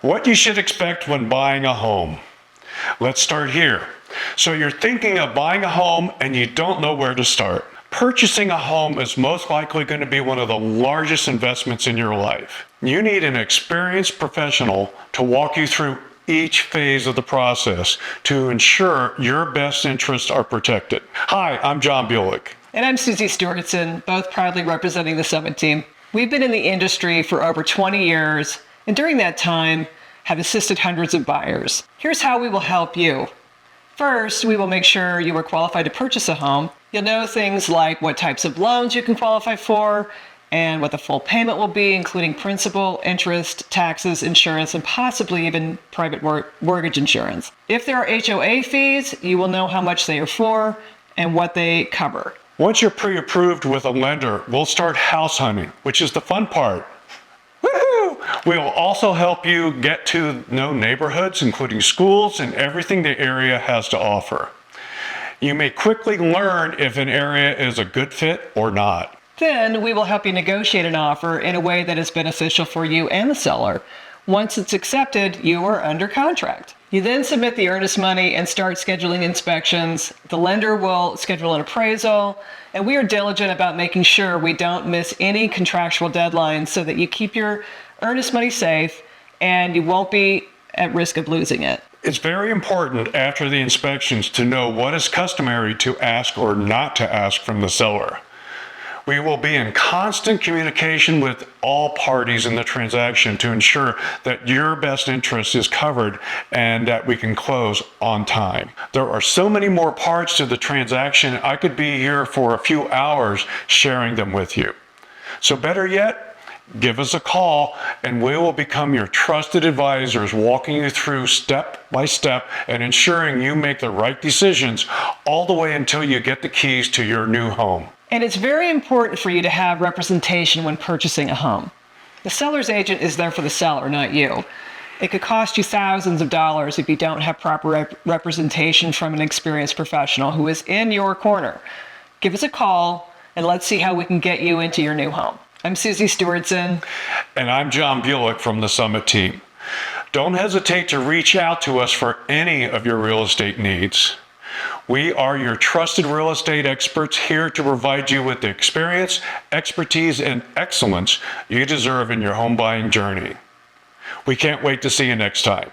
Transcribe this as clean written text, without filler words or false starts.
What you should expect when buying a home. Let's start here. So you're thinking of buying a home and you don't know where to start. Purchasing a home is most likely going to be one of the largest investments in your life. You need an experienced professional to walk you through each phase of the process to ensure your best interests are protected. Hi, I'm John Bulick. And I'm Susie Stewartson, both proudly representing the Summit team. We've been in the industry for over 20 years, and during that time have assisted hundreds of buyers. Here's how we will help you. First, we will make sure you are qualified to purchase a home. You'll know things like what types of loans you can qualify for and what the full payment will be, including principal, interest, taxes, insurance, and possibly even private mortgage insurance. If there are HOA fees, you will know how much they are for and what they cover. Once you're pre-approved with a lender, we'll start house hunting, which is the fun part. Woohoo! We will also help you get to know neighborhoods, including schools and everything the area has to offer. You may quickly learn if an area is a good fit or not. Then we will help you negotiate an offer in a way that is beneficial for you and the seller. Once it's accepted, you are under contract. You then submit the earnest money and start scheduling inspections. The lender will schedule an appraisal, and we are diligent about making sure we don't miss any contractual deadlines so that you keep your earnest money safe and you won't be at risk of losing it. It's very important after the inspections to know what is customary to ask or not to ask from the seller. We will be in constant communication with all parties in the transaction to ensure that your best interest is covered and that we can close on time. There are so many more parts to the transaction, I could be here for a few hours sharing them with you. So better yet, give us a call and we will become your trusted advisors, walking you through step by step and ensuring you make the right decisions all the way until you get the keys to your new home. And it's very important for you to have representation when purchasing a home. The seller's agent is there for the seller, not you. It could cost you thousands of dollars if you don't have proper representation from an experienced professional who is in your corner. Give us a call and let's see how we can get you into your new home. I'm Susie Stewartson. And I'm John Bulick from the Summit team. Don't hesitate to reach out to us for any of your real estate needs. We are your trusted real estate experts here to provide you with the experience, expertise, and excellence you deserve in your home buying journey. We can't wait to see you next time.